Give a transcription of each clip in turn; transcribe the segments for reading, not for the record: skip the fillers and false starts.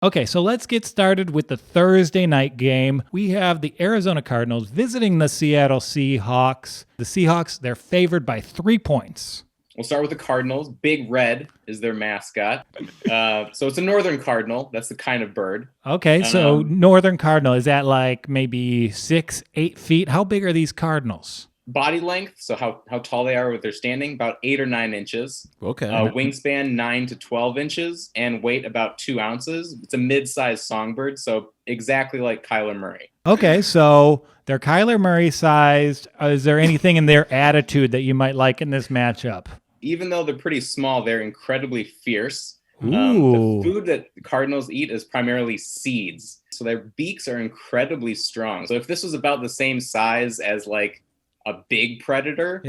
Okay, so let's get started with the Thursday night game. We have the Arizona Cardinals visiting the Seattle Seahawks. The Seahawks, they're favored by 3 points. We'll start with the Cardinals. Big Red is their mascot. So it's a northern cardinal. That's the kind of bird. Okay, so northern cardinal, is that like maybe 6, 8 feet? How big are these cardinals? Body length, so how tall they are with their standing, about 8 or 9 inches. Okay. Wingspan, 9 to 12 inches, and weight about 2 ounces. It's a mid-sized songbird, so exactly like Kyler Murray. Okay, so they're Kyler Murray sized. Is there anything in their attitude that you might like in this matchup? Even though they're pretty small, they're incredibly fierce. Ooh. The food that the Cardinals eat is primarily seeds, so their beaks are incredibly strong. So if this was about the same size as like a big predator,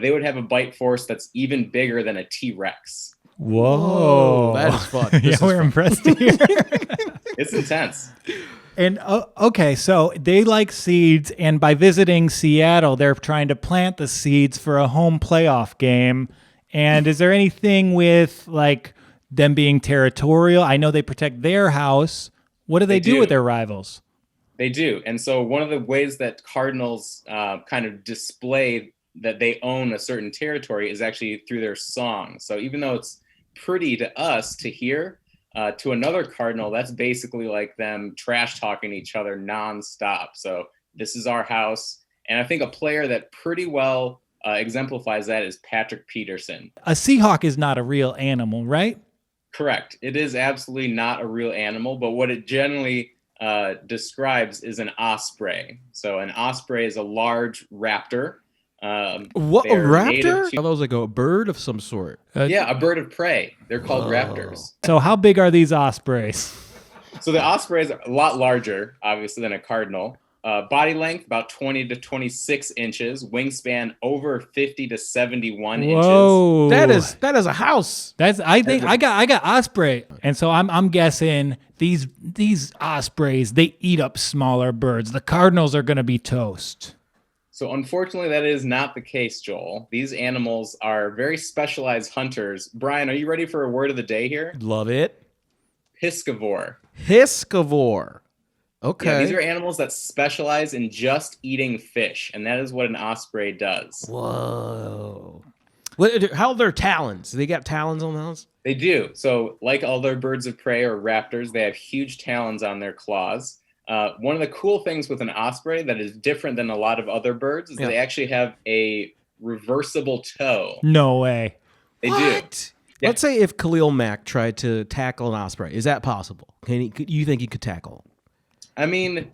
they would have a bite force that's even bigger than a T-Rex. Whoa. That is fun. We're impressed here. It's intense. And okay, so they like seeds, and by visiting Seattle, they're trying to plant the seeds for a home playoff game. And is there anything with like them being territorial? I know they protect their house. What do they do with their rivals? They do. And so one of the ways that Cardinals kind of display that they own a certain territory is actually through their song. So even though it's pretty to us to hear, to another Cardinal, that's basically like them trash talking each other nonstop. So this is our house. And I think a player that pretty well exemplifies that is Patrick Peterson. A Seahawk is not a real animal, right? Correct. It is absolutely not a real animal, but what it generally describes is an osprey. So an osprey is a large raptor. What, a raptor? Are those like a bird of some sort? Yeah, a bird of prey. They're called raptors. So how big are these ospreys? So the ospreys are a lot larger, obviously, than a cardinal. Body length, about 20 to 26 inches. Wingspan, over 50 to 71 Whoa. inches. That is a house. I got osprey. And so I'm guessing these ospreys, they eat up smaller birds. The Cardinals are going to be toast. So unfortunately, that is not the case, Joel. These animals are very specialized hunters. Brian, are you ready for a word of the day here? Love it. Piscivore. Piscivore. Okay. Yeah, these are animals that specialize in just eating fish, and that is what an osprey does. Whoa. How are their talons? They got talons on those? They do. So like other birds of prey or raptors, they have huge talons on their claws. One of the cool things with an osprey that is different than a lot of other birds is they actually have a reversible toe. No way. They do. Yeah. Let's say if Khalil Mack tried to tackle an osprey. Is that possible? You think he could tackle? I mean,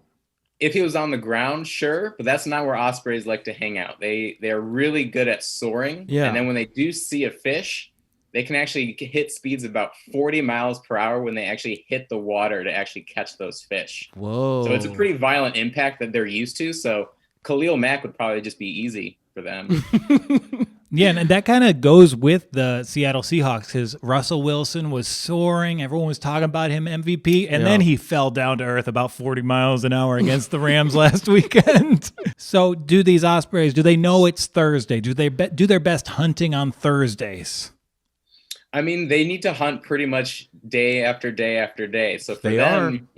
if he was on the ground, sure, but that's not where ospreys like to hang out. They're really good at soaring. Yeah. And then when they do see a fish, they can actually hit speeds of about 40 miles per hour when they actually hit the water to actually catch those fish. Whoa. So it's a pretty violent impact that they're used to. So Khalil Mack would probably just be easy for them. Yeah, and that kind of goes with the Seattle Seahawks because Russell Wilson was soaring. Everyone was talking about him MVP, and then he fell down to earth about 40 miles an hour against the Rams last weekend. So do these ospreys, do they know it's Thursday? Do they do their best hunting on Thursdays? I mean, they need to hunt pretty much day after day after day. So for them,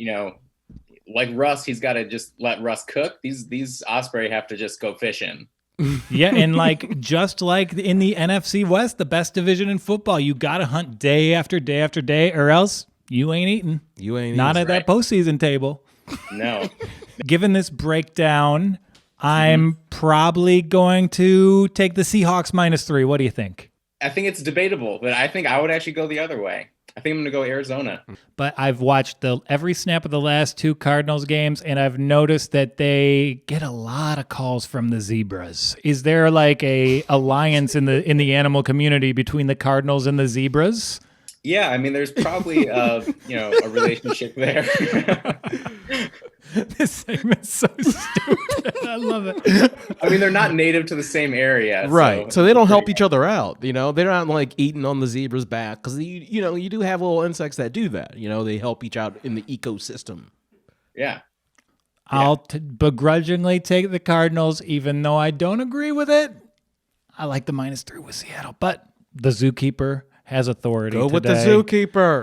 like Russ, he's got to just let Russ cook. These osprey have to just go fishing. Yeah, and just like in the NFC West, the best division in football, you got to hunt day after day after day, or else you ain't eating. Not at that postseason table. No. Given this breakdown, I'm probably going to take the Seahawks -3. What do you think? I think it's debatable, but I think I would actually go the other way. I think I'm going to go Arizona. But I've watched every snap of the last 2 Cardinals games, and I've noticed that they get a lot of calls from the zebras. Is there like a alliance in the animal community between the Cardinals and the zebras? Yeah, I mean, there's probably a relationship there. This segment's so stupid. I love it. I mean, they're not native to the same area. Right. So they don't help each other out. They're not like eating on the zebra's back because you do have little insects that do that. They help each out in the ecosystem. Yeah. I'll begrudgingly take the Cardinals, even though I don't agree with it. I like the -3 with Seattle, but the zookeeper has authority. Go today. with the zookeeper.